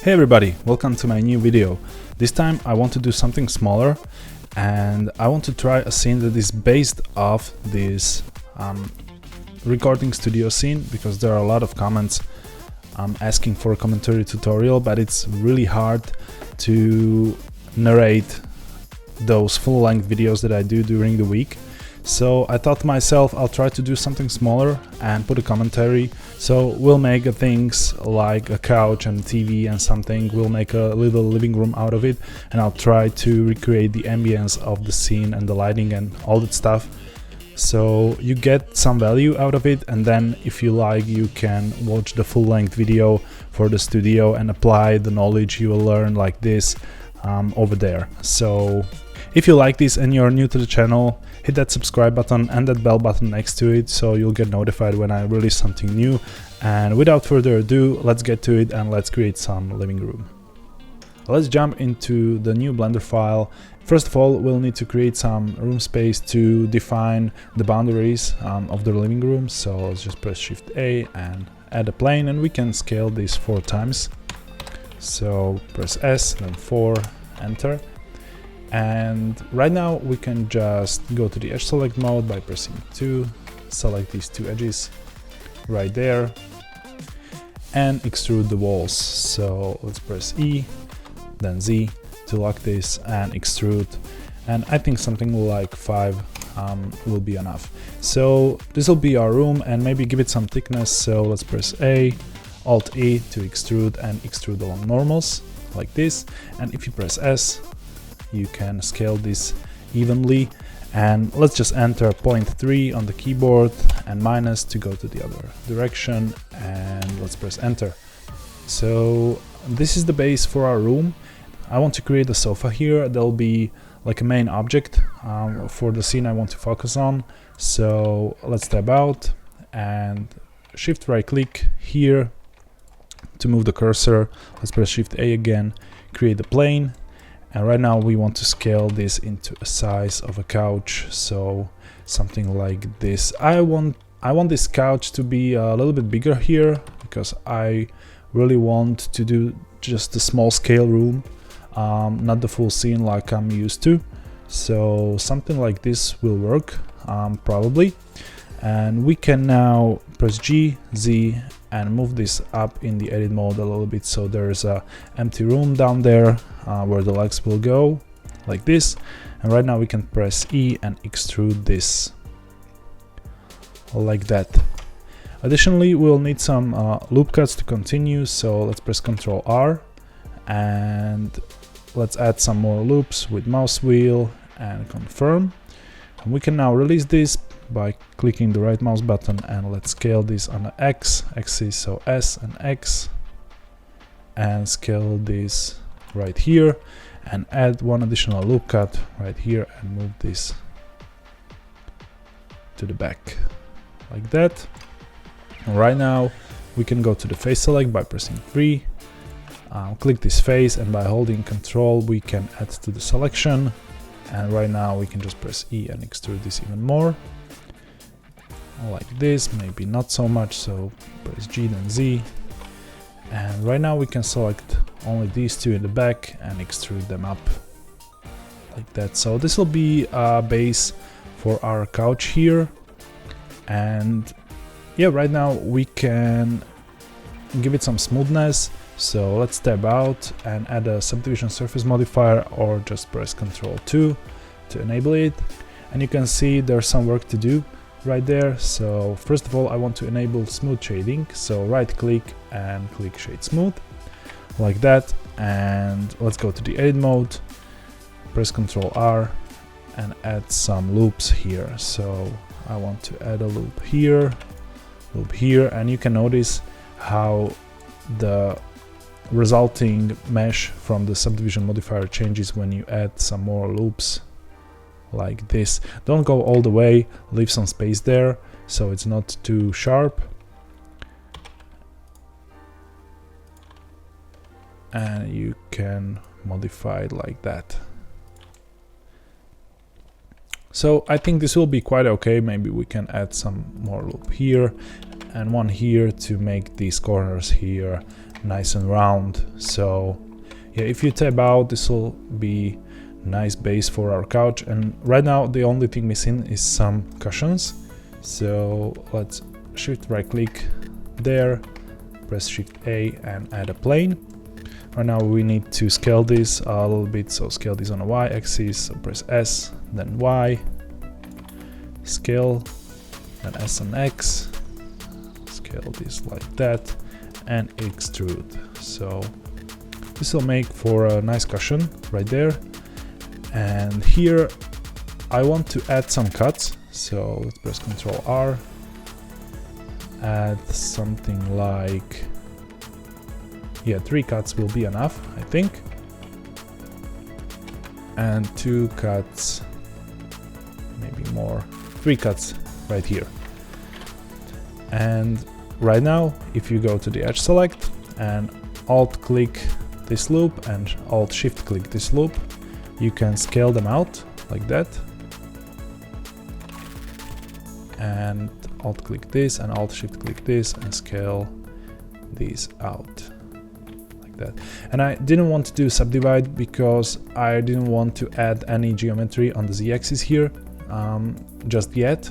Hey everybody, welcome to my new video. This time I want to do something smaller and I want to try a scene that is based off this recording studio scene, because there are a lot of comments asking for a commentary tutorial, but it's really hard to narrate those full-length videos that I do during the week. So I thought to myself, I'll try to do something smaller and put a commentary. So we'll make things like a couch and TV and something. We'll make a little living room out of it, and I'll try to recreate the ambience of the scene and the lighting and all that stuff. So you get some value out of it, and then if you like, you can watch the full-length video for the studio and apply the knowledge you will learn like this over there. So if you like this and you're new to the channel, hit that subscribe button and that bell button next to it so you'll get notified when I release something new. And without further ado, let's get to it and let's create some living room. Let's jump into the new Blender file. First of all, we'll need to create some room space to define the boundaries of the living room. So let's just press Shift A and add a plane, and we can scale this 4 times. So press S, then 4, enter. And right now we can just go to the edge select mode by pressing 2, select these 2 edges right there and extrude the walls. So let's press E, then Z to lock this and extrude, and I think something like 5 will be enough. So this will be our room, and maybe give it some thickness. So let's press A, Alt E to extrude and extrude along normals like this, and if you press S, you can scale this evenly, and let's just enter 0.3 on the keyboard and minus to go to the other direction, and let's press enter. So this is the base for our room. I want to create a sofa here. There'll be like a main object for the scene I want to focus on. So let's tab out and shift right click here to move the cursor. Let's press Shift A again, create the plane. And right now we want to scale this into a size of a couch, so something like this. I want this couch to be a little bit bigger here, because I really want to do just a small scale room, not the full scene like I'm used to. So something like this will work, probably. And we can now press G, Z, and move this up in the edit mode a little bit, so there's a empty room down there where the legs will go, like this. And right now we can press E and extrude this like that. Additionally, we'll need some loop cuts to continue, so let's press Ctrl R and let's add some more loops with mouse wheel and confirm. And we can now release this by clicking the right mouse button, and let's scale this on the axis, so S and X, and scale this right here and add one additional loop cut right here and move this to the back like that. And right now we can go to the face select by pressing 3, click this face, and by holding Ctrl we can add to the selection. And right now we can just press E and extrude this even more like this, maybe not so much, so press G then Z. And right now we can select only these 2 in the back and extrude them up like that. So this will be a base for our couch here. And yeah, right now we can give it some smoothness. So let's tab out and add a subdivision surface modifier, or just press Ctrl 2 to enable it. And you can see there's some work to do right there. So first of all, I want to enable smooth shading, so right click and click shade smooth like that. And let's go to the edit mode, press Ctrl R and add some loops here. So I want to add a loop here, and you can notice how the resulting mesh from the subdivision modifier changes when you add some more loops like this. Don't go all the way, leave some space there so it's not too sharp. And you can modify it like that. So I think this will be quite okay. Maybe we can add some more loop here and one here to make these corners here nice and round. So yeah, if you tab out, this will be nice base for our couch. And right now the only thing missing is some cushions. So let's shift right click there, press shift A and add a plane. Right now we need to scale this a little bit, so scale this on the Y axis, so press S, then Y, scale, then S and X, scale this like that, and extrude. So this will make for a nice cushion right there. And here I want to add some cuts, so let's press Ctrl R, add something like, yeah, 3 cuts will be enough, I think, and 2 cuts, maybe more, 3 cuts right here. And right now if you go to the edge select and alt click this loop and alt shift click this loop, you can scale them out like that, and alt click this and alt shift click this and scale these out like that. And I didn't want to do subdivide because I didn't want to add any geometry on the z-axis here just yet,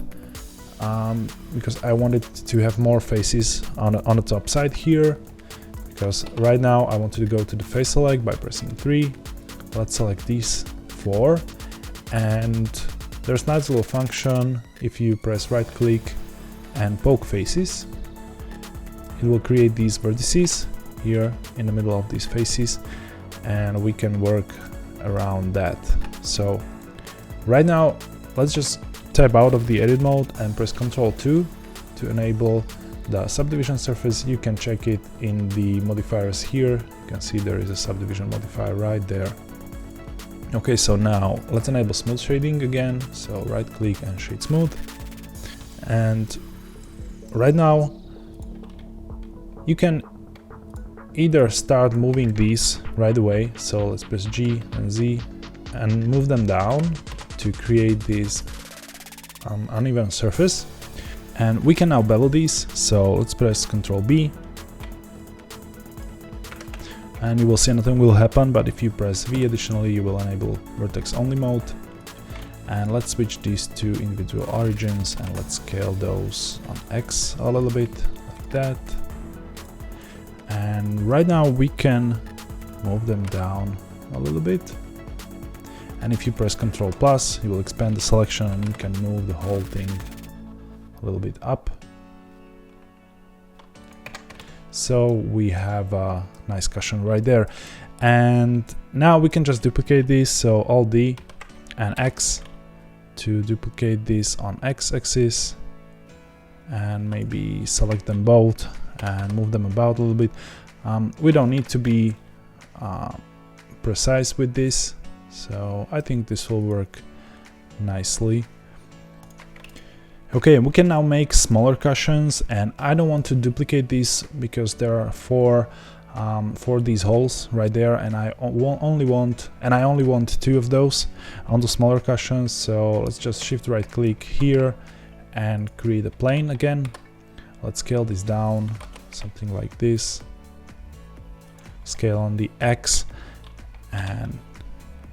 because I wanted to have more faces on the top side here, because right now I wanted to go to the face select by pressing 3. Let's select these 4, and there's a nice little function. If you press right click and poke faces, it will create these vertices here in the middle of these faces, and we can work around that. So right now let's just tab out of the edit mode and press Ctrl 2 to enable the subdivision surface. You can check it in the modifiers here. You can see there is a subdivision modifier right there. Okay, so now let's enable smooth shading again. So right click and shade smooth. And right now you can either start moving these right away. So let's press G and Z and move them down to create this uneven surface. And we can now bevel these. So let's press Ctrl B. And you will see nothing will happen, but if you press V additionally, you will enable vertex only mode. And let's switch these to individual origins and let's scale those on X a little bit like that. And right now we can move them down a little bit. And if you press Ctrl plus, you will expand the selection and you can move the whole thing a little bit up. So we have a nice cushion right there. And now we can just duplicate this. So Alt D and X to duplicate this on X axis, and maybe select them both and move them about a little bit. We don't need to be precise with this, so I think this will work nicely. Okay, we can now make smaller cushions, and I don't want to duplicate these because there are four these holes right there, and I only want 2 of those on the smaller cushions. So let's just shift right click here and create a plane again. Let's scale this down, something like this. Scale on the X and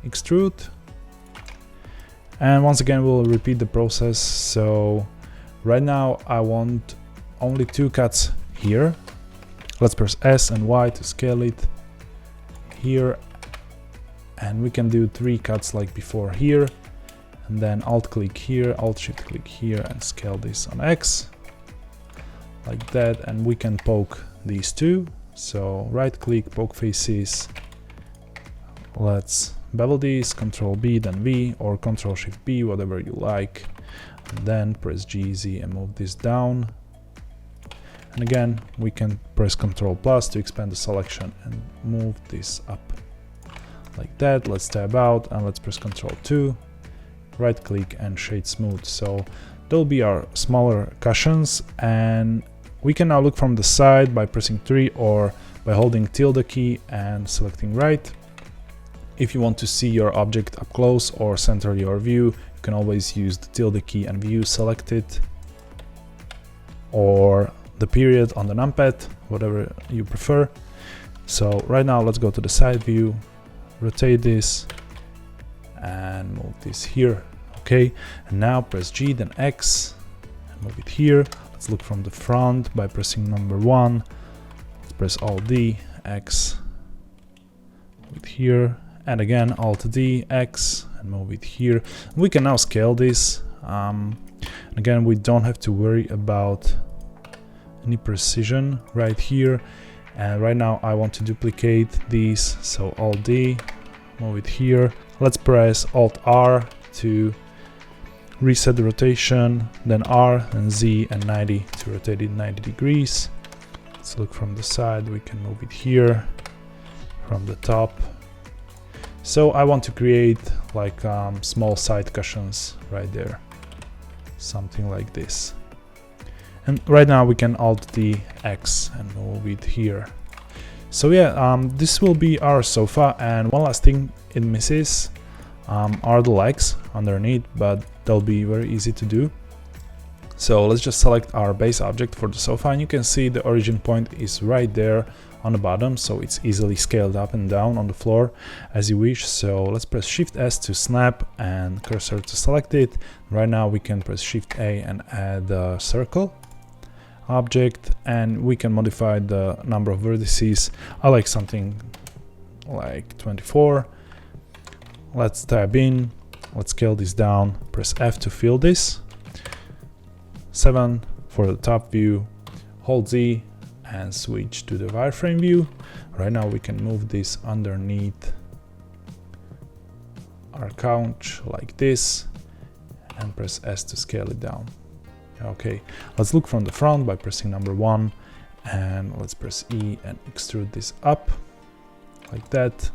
extrude. And once again we'll repeat the process. So right now I want only 2 cuts here. Let's press S and Y to scale it here, and we can do 3 cuts like before here, and then alt click here, alt shift click here and scale this on X like that. And we can poke these 2, so right click, poke faces. Let's bevel these, Ctrl B then V, or Ctrl Shift B, whatever you like, and then press G, Z and move this down. And again we can press Ctrl plus to expand the selection and move this up like that. Let's tab out and let's press Ctrl 2, right click and shade smooth. So they'll be our smaller cushions, and we can now look from the side by pressing 3 or by holding tilde key and selecting right. If you want to see your object up close or center your view, you can always use the tilde key and view selected, or the period on the numpad, whatever you prefer. So right now let's go to the side view, rotate this and move this here. Okay, and now press G, then X and move it here. Let's look from the front by pressing number 1. Let's press Alt D, X, move it here, and again Alt D, X and move it here. We can now scale this. Again, we don't have to worry about any precision right here. And right now I want to duplicate these, so Alt D, move it here. Let's press Alt R to reset the rotation, then R and Z and 90 to rotate it 90 degrees. Let's look from the side, we can move it here from the top. So I want to create like small side cushions right there, something like this. And right now we can Alt D X and move it here. So yeah, this will be our sofa, and one last thing it misses are the legs underneath, but they'll be very easy to do. So let's just select our base object for the sofa, and you can see the origin point is right there on the bottom, so it's easily scaled up and down on the floor as you wish. So let's press Shift S to snap and cursor to select it. Right now we can press Shift A and add a circle object, and we can modify the number of vertices. I like something like 24. Let's tab in, let's scale this down, press F to fill this, 7 for the top view, hold Z and switch to the wireframe view. Right now we can move this underneath our couch like this and press S to scale it down. Okay, let's look from the front by pressing number 1, and let's press E and extrude this up like that.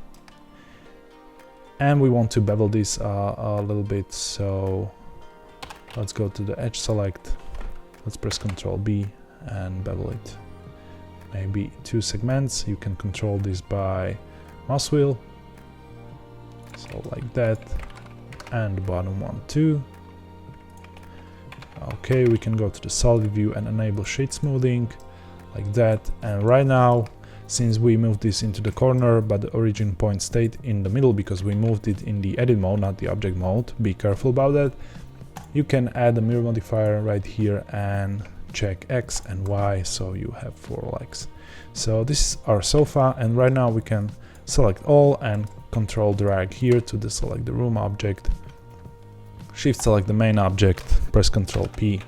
And we want to bevel this a little bit, so let's go to the edge select, let's press Ctrl B and bevel it. Maybe 2 segments. You can control this by mouse wheel, so like that, and the bottom one too. Okay, we can go to the solid view and enable shade smoothing like that. And right now, since we moved this into the corner but the origin point stayed in the middle because we moved it in the edit mode, not the object mode, be careful about that, you can add a mirror modifier right here and check X and Y, so you have 4 legs. So this is our sofa, and right now we can select all and control drag here to deselect the room object. Shift select the main object, press Ctrl P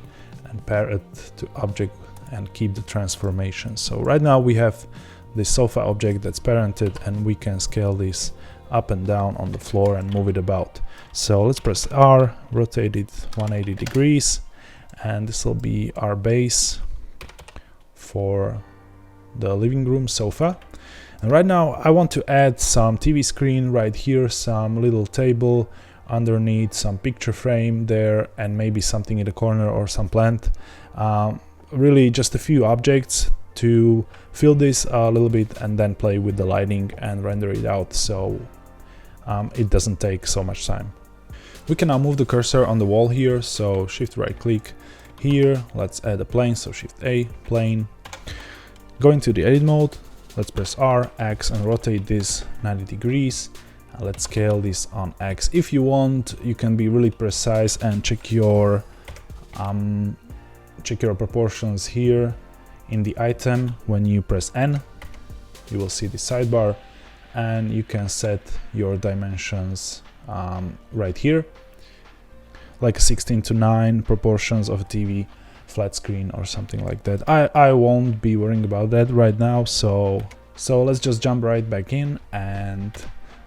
and pair it to object and keep the transformation. So right now we have this sofa object that's parented, and we can scale this up and down on the floor and move it about. So let's press R, rotate it 180 degrees, and this will be our base for the living room sofa. And right now I want to add some TV screen right here, some little table underneath, some picture frame there, and maybe something in the corner or some plant. Really just a few objects to fill this a little bit and then play with the lighting and render it out, so it doesn't take so much time. We can now move the cursor on the wall here, so shift right click here, let's add a plane, so shift A, plane. Going to the edit mode, let's press R, X and rotate this 90 degrees. Let's scale this on X. If you want, you can be really precise and check your proportions here in the item. When you press N, you will see the sidebar, and you can set your dimensions right here, like 16:9 proportions of a TV flat screen or something like that. I won't be worrying about that right now, so let's just jump right back in. And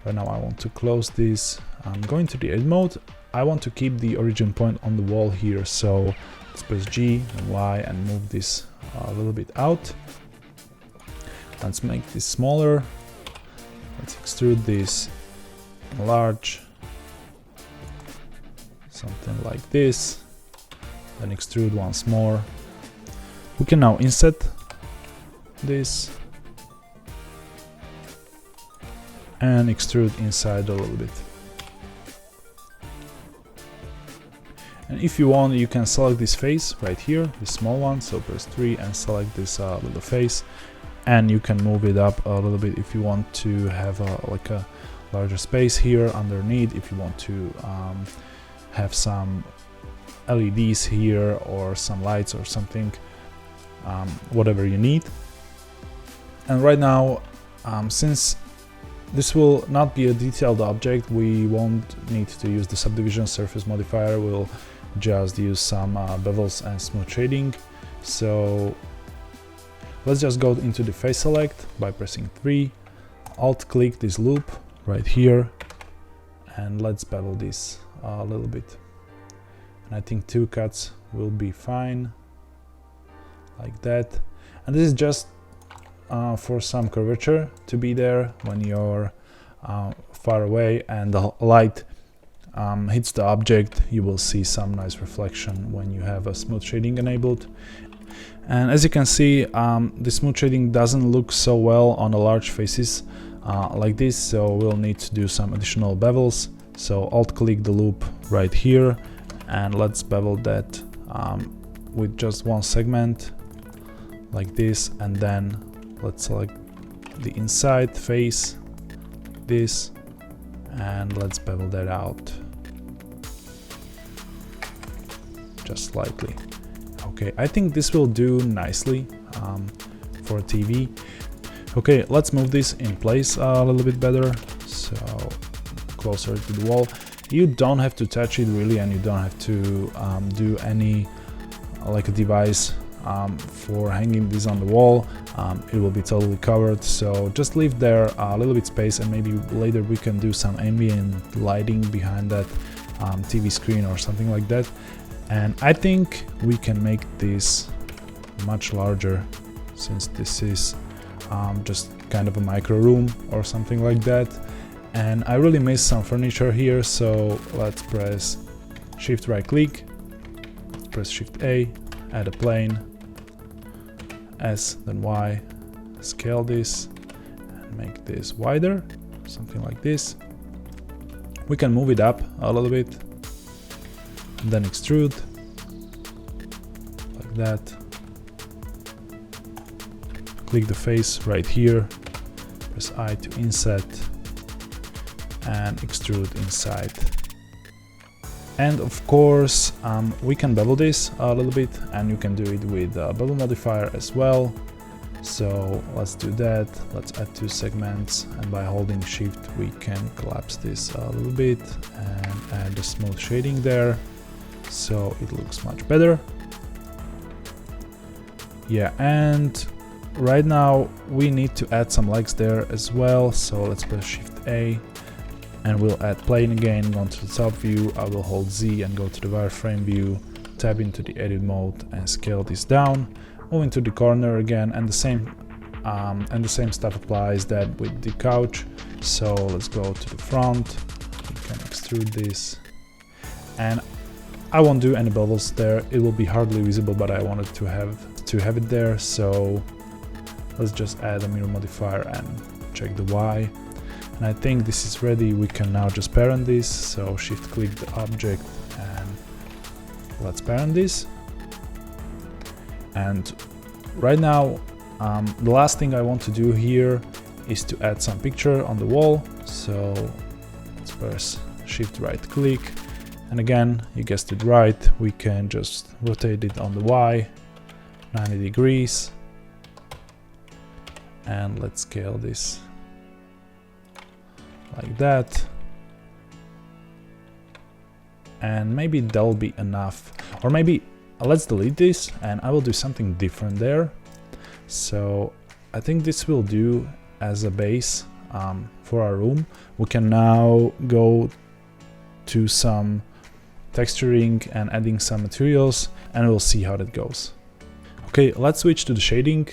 right now I want to close this. I'm going to the edit mode. I want to keep the origin point on the wall here, so let's press G and Y and move this a little bit out. Let's make this smaller. Let's extrude this large, something like this, then extrude once more. We can now inset this and extrude inside a little bit. And if you want, you can select this face right here, this small one, so press 3 and select this little face. and you can move it up a little bit if you want to have like a larger space here underneath, if you want to have some LEDs here or some lights or something, whatever you need. And right now, since this will not be a detailed object, we won't need to use the subdivision surface modifier. We'll just use some bevels and smooth shading. So let's just go into the face select by pressing 3, alt click this loop right here, and let's bevel this a little bit. And I think 2 cuts will be fine, like that. And this is just for some curvature to be there when you're far away and the light hits the object. You will see some nice reflection when you have a smooth shading enabled. And as you can see, the smooth shading doesn't look so well on the large faces like this, so we'll need to do some additional bevels. So alt click the loop right here, and let's bevel that with just one segment like this, and then let's select the inside face, this, and let's bevel that out just slightly. Okay, I think this will do nicely for a TV. Okay, let's move this in place a little bit better, so closer to the wall. You don't have to touch it really, and you don't have to do any like a device for hanging this on the wall. It will be totally covered, so just leave there a little bit space, and maybe later we can do some ambient lighting behind that TV screen or something like that. And I think we can make this much larger, since this is just kind of a micro room or something like that. And I really miss some furniture here, so let's press Shift right click, press Shift A, add a plane, S then Y, scale this and make this wider, something like this. We can move it up a little bit, and then extrude like that. Click the face right here, press I to inset and extrude inside. And of course we can bevel this a little bit, and you can do it with the bevel modifier as well. So let's do that. Let's add 2 segments, and by holding Shift we can collapse this a little bit and add the smooth shading there, so it looks much better. Yeah, and right now we need to add some legs there as well, so let's press Shift A and we'll add plane again. Go to the top view, I will hold Z and go to the wireframe view, tab into the edit mode and scale this down. Move into the corner again, and the same stuff applies that with the couch. So let's go to the front, we can extrude this, and I won't do any bevels there, it will be hardly visible, but I wanted to have it there. So let's just add a mirror modifier and check the Y, and I think this is ready. We can now just parent this, so Shift click the object and let's parent this. And right now the last thing I want to do here is to add some picture on the wall, so let's press Shift right click, and again, you guessed it right, we can just rotate it on the Y 90 degrees, and let's scale this like that, and maybe that'll be enough. Or maybe let's delete this and I will do something different there. So I think this will do as a base for our room. We can now go to some texturing and adding some materials, and we'll see how that goes. Okay, let's switch to the shading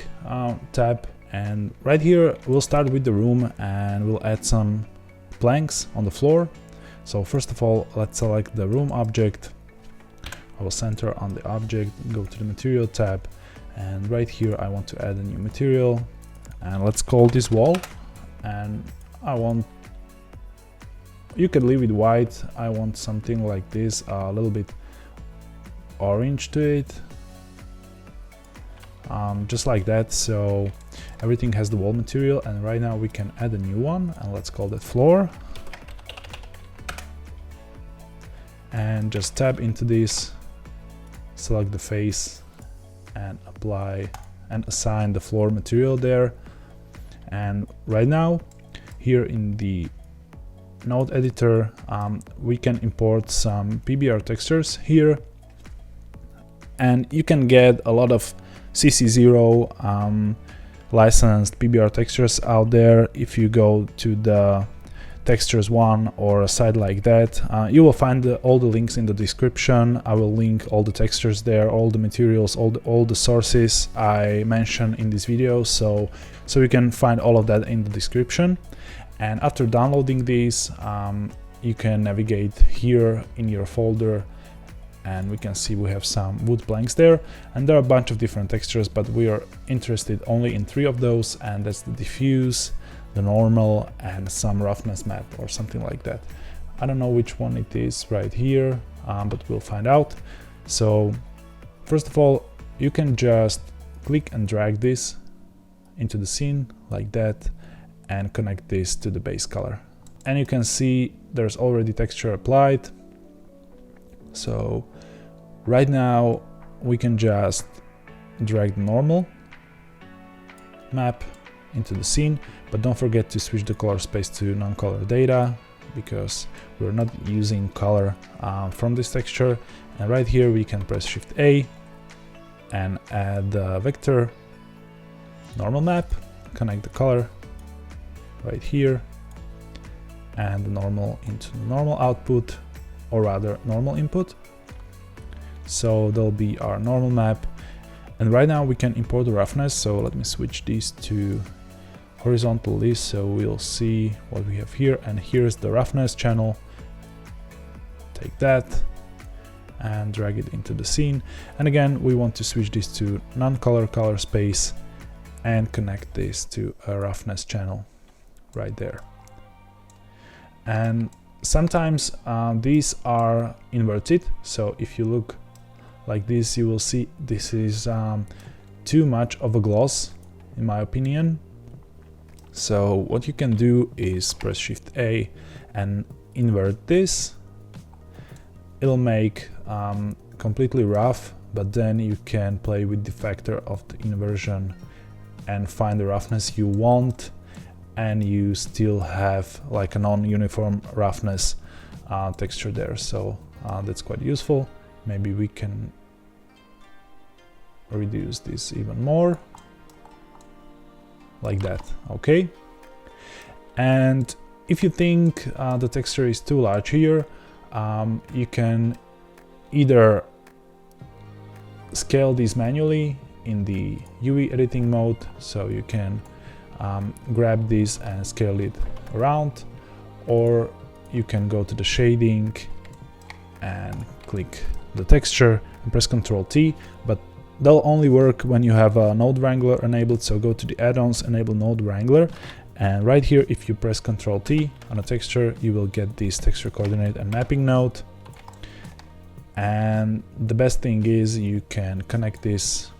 tab, and right here we'll start with the room and we'll add some planks on the floor. So first of all, let's select the room object. I will center on the object, go to the material tab, and right here I want to add a new material, and let's call this wall. And you can leave it white, I want something like this, a little bit orange to it, just like that. So everything has the wall material, and right now we can add a new one, and let's call that floor. And just tab into this, select the face, and apply and assign the floor material there. And right now, here in the node editor, we can import some PBR textures here, and you can get a lot of CC0 licensed PBR textures out there. If you go to the textures one or a site like that, you will find all the links in the description. I will link all the textures there, all the materials, all the sources I mentioned in this video, so you can find all of that in the description. And after downloading these, you can navigate here in your folder, and we can see we have some wood planks there, and there are a bunch of different textures, but we are interested only in 3 of those, and that's the diffuse, the normal, and some roughness map or something like that. I don't know which one it is right here, but we'll find out. So first of all, you can just click and drag this into the scene like that and connect this to the base color. And you can see there's already texture applied. So right now we can just drag the normal map into the scene, but don't forget to switch the color space to non-color data, because we're not using color from this texture. And right here we can press Shift A and add the vector normal map, connect the color right here, and the normal into the normal output, or rather normal input. So there'll be our normal map. And right now we can import the roughness, so let me switch these to horizontally so we'll see what we have here. And here's the roughness channel. Take that and drag it into the scene. And again, we want to switch this to non-color color space and connect this to a roughness channel right there. And sometimes these are inverted, so if you look like this, you will see this is too much of a gloss, in my opinion. So what you can do is press Shift A and invert this. It'll make completely rough, but then you can play with the factor of the inversion and find the roughness you want, and you still have like a non-uniform roughness texture there. So that's quite useful. Maybe we can reduce this even more, like that. Okay. And if you think the texture is too large here, you can either scale this manually in the UV editing mode, so you can grab this and scale it around, or you can go to the shading and click the texture and press Ctrl T, but they'll only work when you have a Node Wrangler enabled. So go to the add-ons, enable Node Wrangler, and right here if you press Ctrl T on a texture, you will get this texture coordinate and mapping node. And the best thing is you can connect this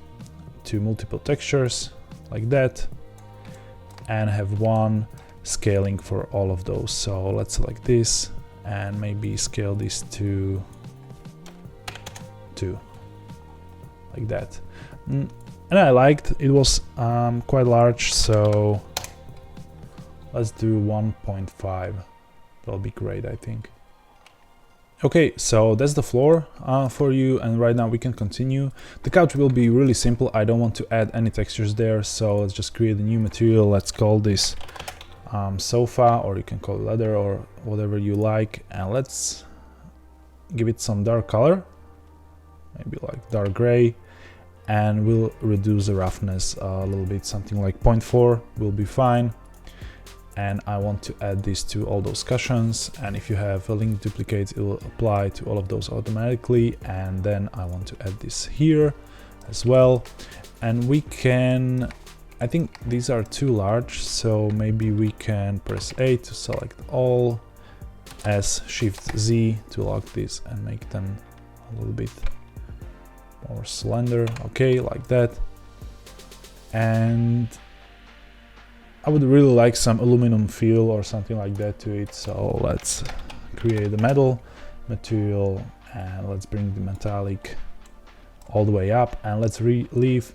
to multiple textures like that and have one scaling for all of those. So let's select this and maybe scale this to 2, like that. And I liked it was quite large, so let's do 1.5. That'll be great, I think. Okay, so that's the floor for you, and right now we can continue. The couch will be really simple. I don't want to add any textures there, so let's just create a new material. Let's call this sofa, or you can call it leather, or whatever you like, and let's give it some dark color, maybe like dark gray, and we'll reduce the roughness a little bit, something like 0.4 will be fine. And I want to add this to all those cushions, and if you have a link duplicate, it will apply to all of those automatically. And then I want to add this here as well, and we can, I think these are too large, so maybe we can press A to select all, S Shift Z to lock this and make them a little bit more slender. Okay, like that. And I would really like some aluminum feel or something like that to it, so let's create the metal material and let's bring the metallic all the way up, and let's leave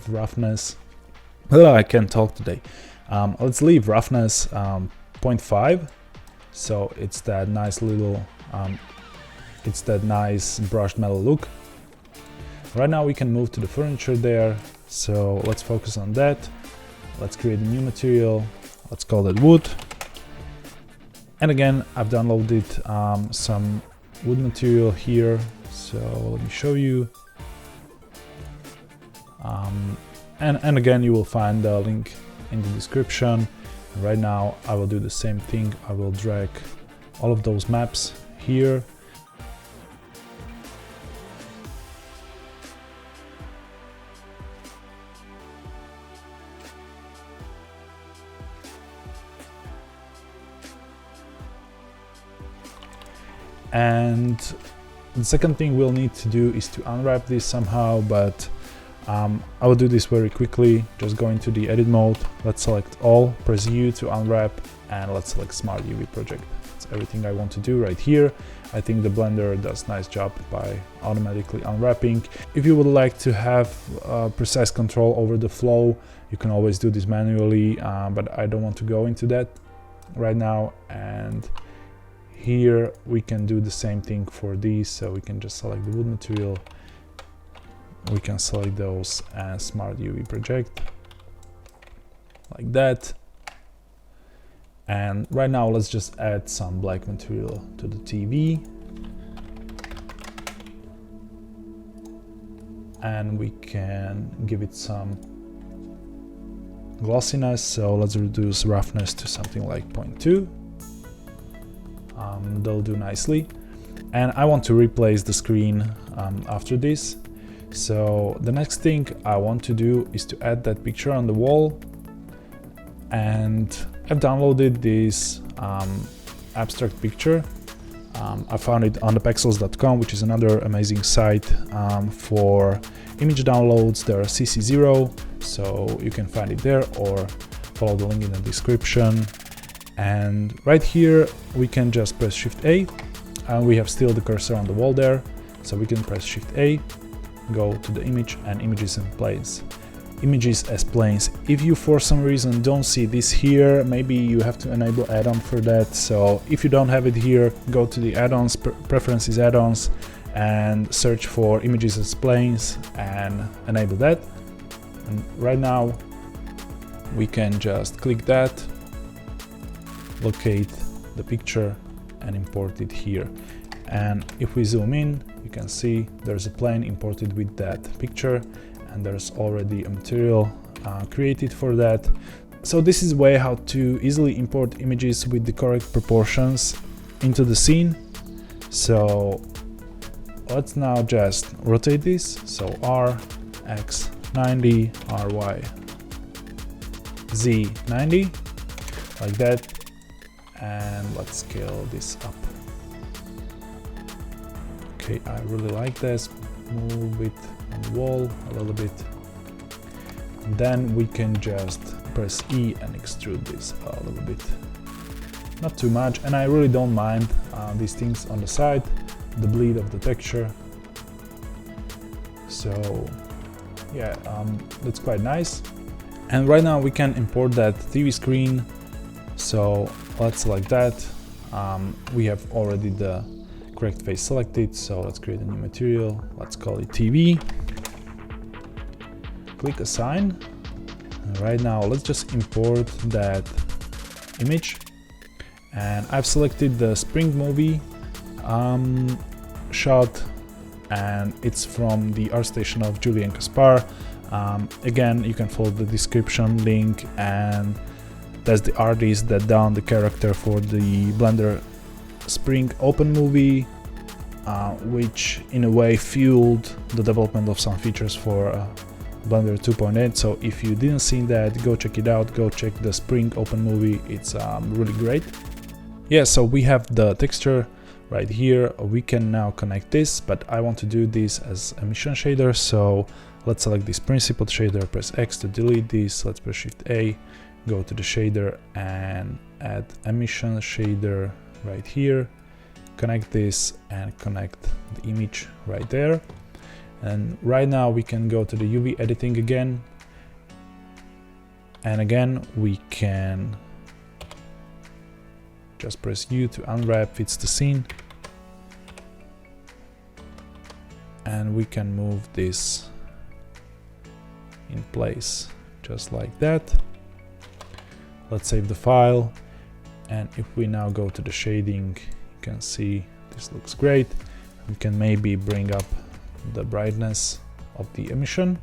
roughness. Oh, I can't talk today. Let's leave roughness 0.5, so it's that nice little it's that nice brushed metal look. Right now we can move to the furniture there, so let's focus on that. Let's create a new material, let's call it wood. And again, I've downloaded some wood material here, so let me show you. And again, you will find the link in the description. Right now I will do the same thing. I will drag all of those maps here. And the second thing we'll need to do is to unwrap this somehow, but I will do this very quickly. Just go into the edit mode, let's select all, press U to unwrap, and let's select Smart UV Project. That's everything I want to do right here. I think the Blender does a nice job by automatically unwrapping. If you would like to have precise control over the flow, you can always do this manually, but I don't want to go into that right now. And here we can do the same thing for these, so we can just select the wood material, we can select those as Smart UV Project, like that. And right now let's just add some black material to the TV, and we can give it some glossiness, so let's reduce roughness to something like 0.2. They'll do nicely. And I want to replace the screen after this. So the next thing I want to do is to add that picture on the wall. And I've downloaded this abstract picture. I found it on thepexels.com, which is another amazing site for image downloads. There are CC0, so you can find it there or follow the link in the description. And right here we can just press Shift A, and we have still the cursor on the wall there, so we can press Shift A, go to the image, and images and planes. Images as planes. If you for some reason don't see this here, maybe you have to enable add-on for that. So if you don't have it here, go to the add-ons, preferences add-ons, and search for images as planes and enable that. And right now we can just click that, locate the picture and import it here. And if we zoom in, you can see there's a plane imported with that picture, and there's already a material created for that. So this is a way how to easily import images with the correct proportions into the scene. So let's now just rotate this, so R, X 90, RY, Z 90, like that. And let's scale this up. Okay, I really like this. Move it on the wall a little bit. And then we can just press E and extrude this a little bit. Not too much, and I really don't mind these things on the side, the bleed of the texture. So yeah, that's quite nice. And right now we can import that TV screen. So let's select that. We have already the correct face selected, so let's create a new material. Let's call it TV. Click Assign. And right now let's just import that image. And I've selected the Spring movie shot, and it's from the ArtStation of Julien Caspar. Again, you can follow the description link, and that's the artist that done the character for the Blender Spring Open movie, which in a way fueled the development of some features for Blender 2.8. So if you didn't see that, go check it out, go check the Spring Open movie, it's really great. Yeah, so we have the texture right here. We can now connect this, but I want to do this as emission shader, so let's select this principled shader, press X to delete this, let's press Shift A, go to the shader and add emission shader right here, connect this and connect the image right there. And right now we can go to the UV editing again, and again we can just press U to unwrap fits the scene, and we can move this in place just like that. Let's save the file, and if we now go to the shading, you can see this looks great. We can maybe bring up the brightness of the emission.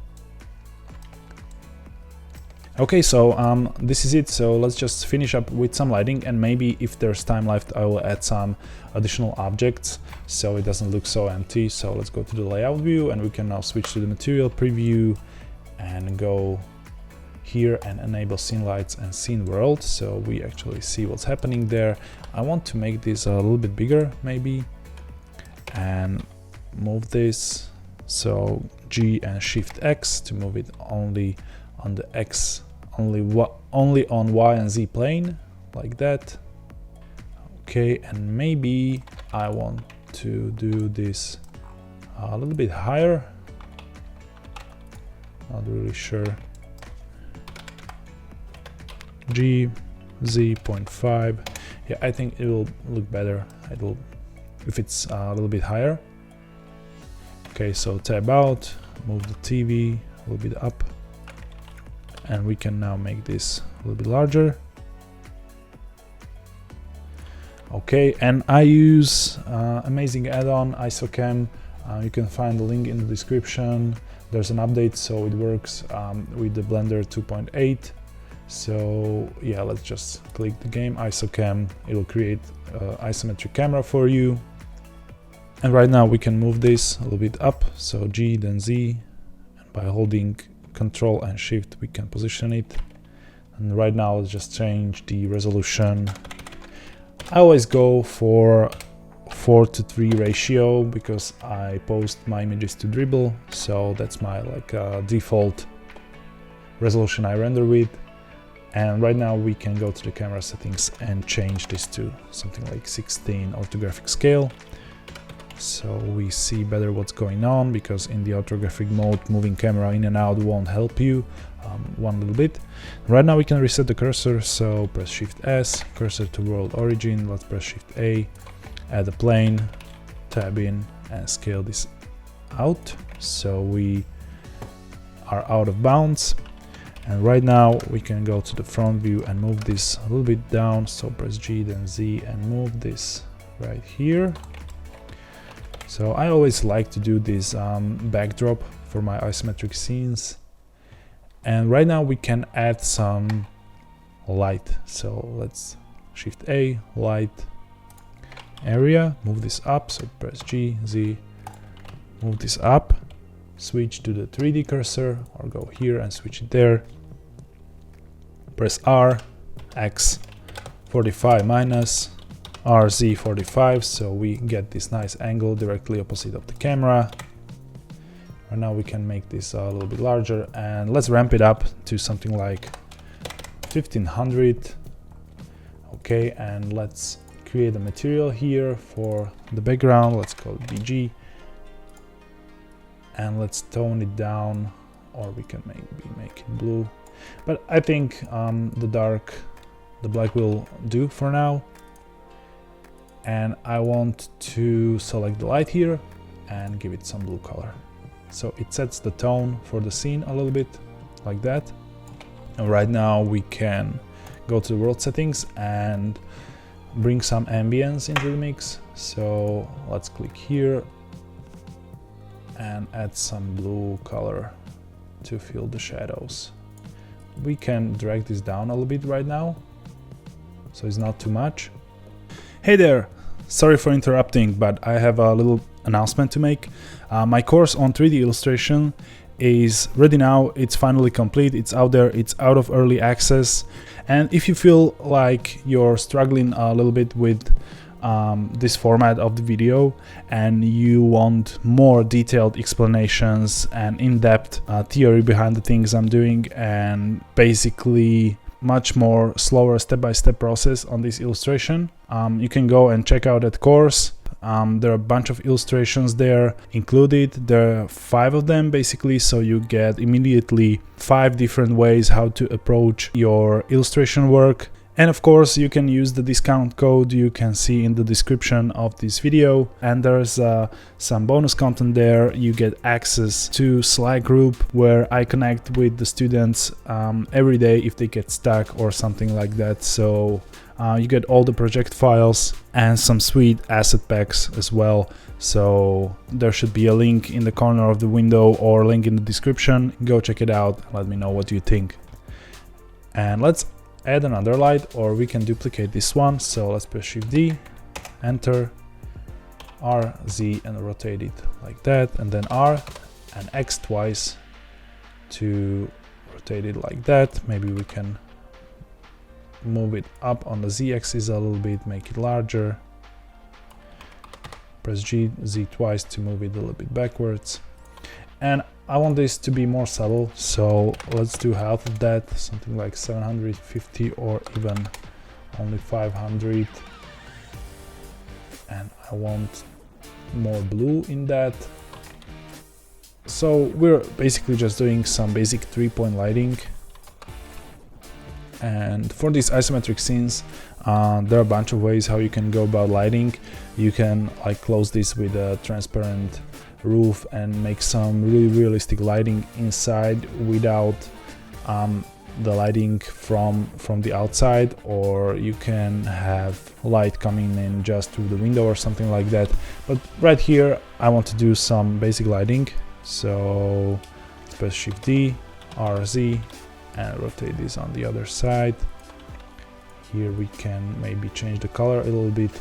Okay, so this is it. So let's just finish up with some lighting, and maybe if there's time left I will add some additional objects so it doesn't look so empty. So let's go to the layout view, and we can now switch to the material preview and go here and enable scene lights and scene world, so we actually see what's happening there. I want to make this a little bit bigger maybe, and move this, so G and Shift X to move it only on the X, only on Y and Z plane, like that. Okay, and maybe I want to do this a little bit higher, not really sure. G, Z 0.5. Yeah, I think it will look better. It will if it's a little bit higher. Okay, so tab out, move the TV a little bit up, and we can now make this a little bit larger. Okay, and I use amazing add-on ISOCAM. You can find the link in the description. There's an update, so it works with the Blender 2.8. So yeah, let's just click the game ISOCAM. It will create isometric camera for you. And right now we can move this a little bit up, so G then Z, and by holding Control and Shift we can position it. And right now let's just change the resolution. I always go for 4:3 ratio because I post my images to Dribbble, so that's my default resolution I render with. And right now we can go to the camera settings and change this to something like 16 orthographic scale, so we see better what's going on, because in the orthographic mode moving camera in and out won't help you one little bit. Right now we can reset the cursor, so press Shift S, cursor to world origin, let's press Shift A, add a plane, tab in and scale this out so we are out of bounds. And right now we can go to the front view and move this a little bit down, so press G then Z and move this right here. So I always like to do this backdrop for my isometric scenes. And right now we can add some light, so let's Shift A, light, area, move this up, so press G, Z, move this up, switch to the 3D cursor, or go here and switch it there. Press R, X 45 minus, RZ 45, so we get this nice angle directly opposite of the camera. And now we can make this a little bit larger, and let's ramp it up to something like 1500. Okay, and let's create a material here for the background. Let's call it BG, and let's tone it down, or we can maybe make it blue. But I think the black will do for now. And I want to select the light here and give it some blue color. So it sets the tone for the scene a little bit, like that. And right now we can go to the world settings and bring some ambience into the mix. So let's click here and add some blue color to fill the shadows. We can drag this down a little bit right now, so it's not too much. Hey there, sorry for interrupting, but I have a little announcement to make. My course on 3D illustration is ready now. It's finally complete, it's out there, it's out of early access. And if you feel like you're struggling a little bit with this format of the video and you want more detailed explanations and in-depth theory behind the things I'm doing, and basically much more slower step-by-step process on this illustration, you can go and check out that course. There are a bunch of illustrations there included. There are 5 of them basically, so you get immediately 5 different ways how to approach your illustration work. And of course you can use the discount code you can see in the description of this video, and there's some bonus content there. You get access to Slack group where I connect with the students every day if they get stuck or something like that. So you get all the project files and some sweet asset packs as well. So there should be a link in the corner of the window or link in the description. Go check it out and let me know what you think. And let's add another light, or we can duplicate this one. So let's press Shift D, enter, R, Z, and rotate it like that, and then R and X twice to rotate it like that. Maybe we can move it up on the Z axis a little bit, make it larger. Press G, Z twice to move it a little bit backwards. And I want this to be more subtle, so let's do half of that, something like 750 or even only 500. And I want more blue in that. So we're basically just doing some basic 3-point lighting. And for these isometric scenes, there are a bunch of ways how you can go about lighting. You can like close this with a transparent roof and make some really realistic lighting inside without the lighting from the outside, or you can have light coming in just through the window or something like that. But right here I want to do some basic lighting, so press Shift D, R, Z, and rotate this on the other side. Here we can maybe change the color a little bit.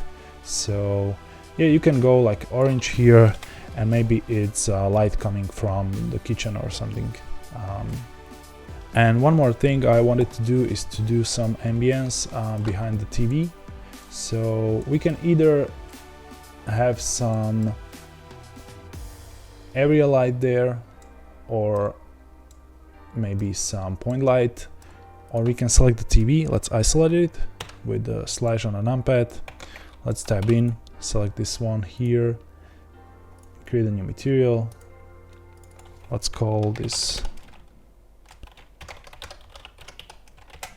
So yeah, you can go like orange here, and maybe it's light coming from the kitchen or something. And one more thing I wanted to do is to do some ambience behind the TV. So we can either have some area light there, or maybe some point light, or we can select the TV. Let's isolate it with the slash on a numpad. Let's tab in, select this one here, create a new material. Let's call this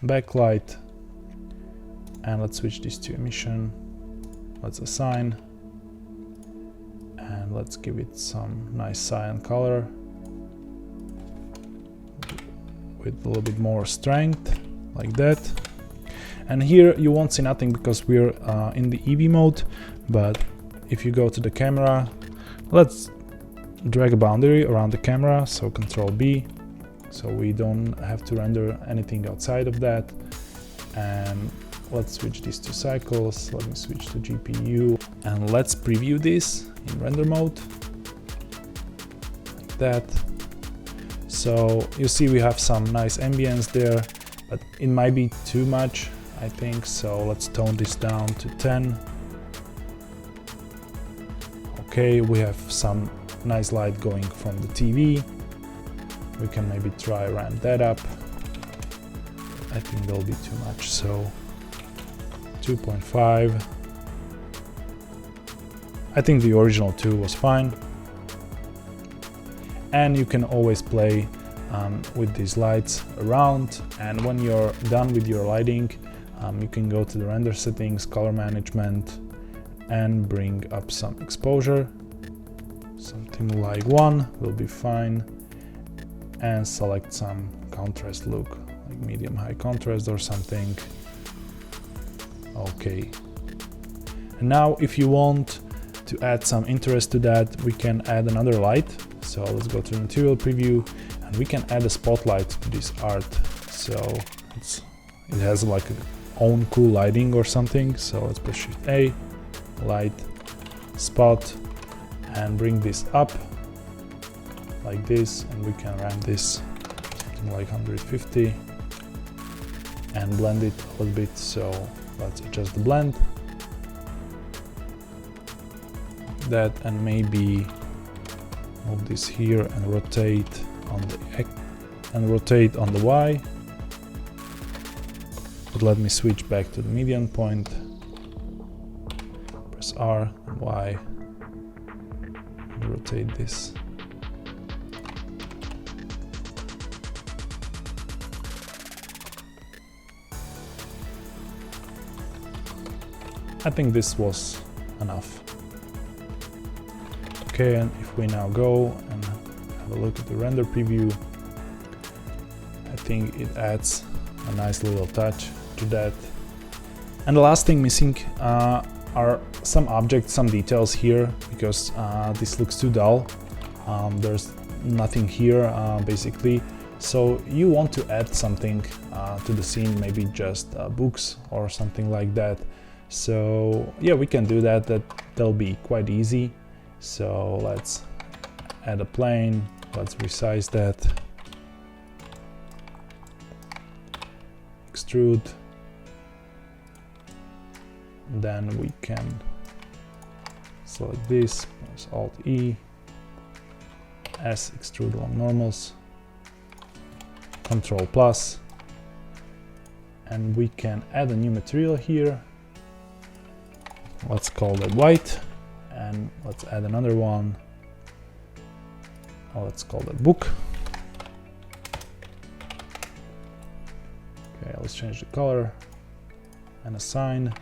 backlight, and let's switch this to emission. Let's assign, and let's give it some nice cyan color with a little bit more strength, like that. And here you won't see nothing because we're in the EV mode, but if you go to the camera, let's drag a boundary around the camera, so Control B, so we don't have to render anything outside of that. And let's switch this to cycles. Let me switch to GPU, and let's preview this in render mode, like that. So you see we have some nice ambience there, but it might be too much, I think. So let's tone this down to 10. Okay, we have some nice light going from the TV. We can maybe try ramp that up. I think that'll be too much, so 2.5. I think the original 2 was fine. And you can always play with these lights around, and when you're done with your lighting, you can go to the render settings, color management, and bring up some exposure. Something like 1 will be fine, and select some contrast look, like medium high contrast or something. Okay. And now if you want to add some interest to that, we can add another light. So let's go to material preview, and we can add a spotlight to this art. So it has like a own cool lighting or something. So let's press Shift A, light, spot, and bring this up like this, and we can ramp this something like 150 and blend it a little bit. So let's adjust the blend, that, and maybe move this here and rotate on the X and rotate on the Y. But let me switch back to the median point. Press R and Y and rotate this. I think this was enough. Okay, and if we now go and have a look at the render preview, I think it adds a nice little touch to that. And the last thing missing are some objects, some details here, because this looks too dull. There's nothing here basically. So you want to add something to the scene, maybe just books or something like that. So yeah, we can do that. That'll be quite easy. So let's add a plane. Let's resize that. Extrude. Then we can select this. Press Alt E. S, extrude along normals. Control plus. And we can add a new material here. Let's call that white, and let's add another one. Let's call that book. Okay, let's change the color and assign.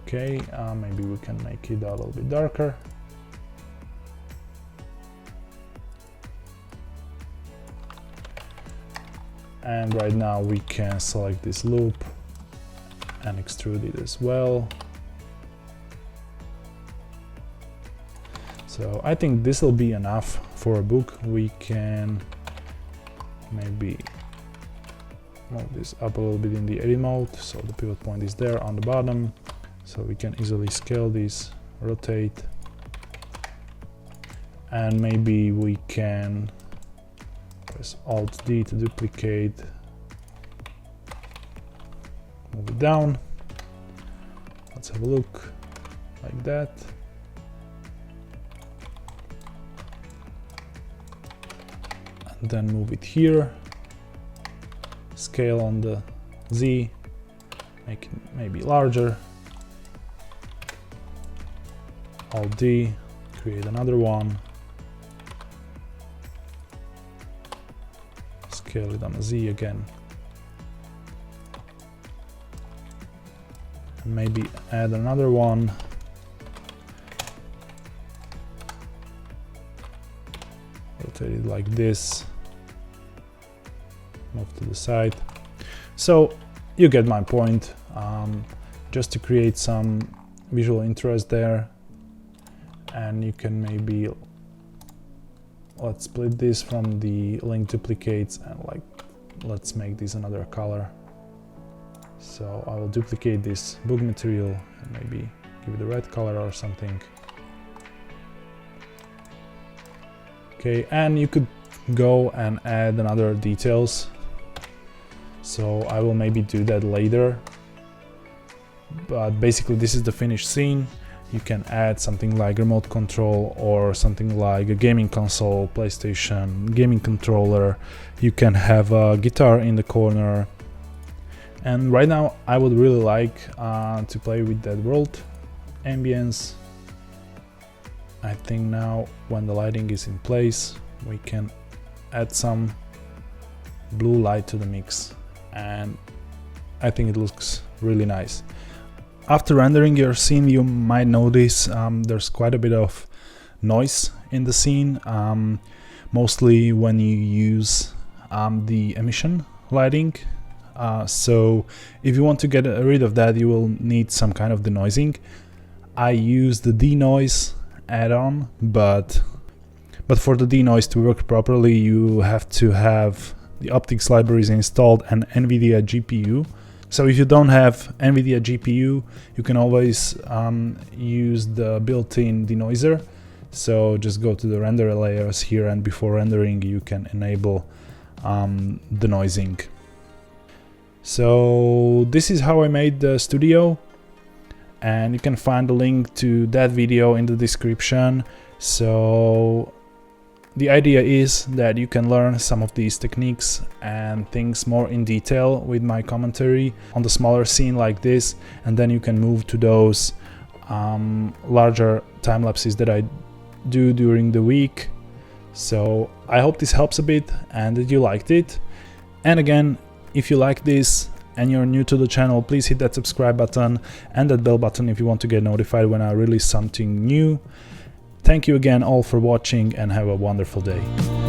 Okay, maybe we can make it a little bit darker. And right now we can select this loop and extrude it as well. So I think this will be enough for a book. We can maybe move this up a little bit in the edit mode, so the pivot point is there on the bottom, so we can easily scale this, rotate, and maybe we can press Alt D to duplicate, move it down. Let's have a look, like that. And then move it here. Scale on the Z, make it maybe larger. Alt D, create another one. Scale it on the Z again. Maybe add another one. Rotate it like this. Move to the side. So you get my point. Just to create some visual interest there. And you can maybe, let's split this from the link duplicates and let's make this another color. So I will duplicate this book material and maybe give it a red color or something. Okay, and you could go and add another details. So I will maybe do that later. But basically this is the finished scene. You can add something like remote control or something like a gaming console, PlayStation, gaming controller. You can have a guitar in the corner. And right now I would really like to play with that world ambience. I think now when the lighting is in place, we can add some blue light to the mix, and I think it looks really nice. After rendering your scene, you might notice there's quite a bit of noise in the scene, mostly when you use the emission lighting. So if you want to get rid of that, you will need some kind of denoising. I use the denoise add-on, but for the denoise to work properly, you have to have the optics libraries installed and NVIDIA GPU. So if you don't have NVIDIA GPU, you can always use the built-in denoiser. So just go to the render layers here, and before rendering you can enable denoising. So this is how I made the studio, and you can find the link to that video in the description. So The idea is that you can learn some of these techniques and things more in detail with my commentary on the smaller scene like this, and then you can move to those larger time lapses that I do during the week. So I hope this helps a bit and that you liked it. And again, if you like this and you're new to the channel, please hit that subscribe button and that bell button if you want to get notified when I release something new. Thank you again all for watching and have a wonderful day.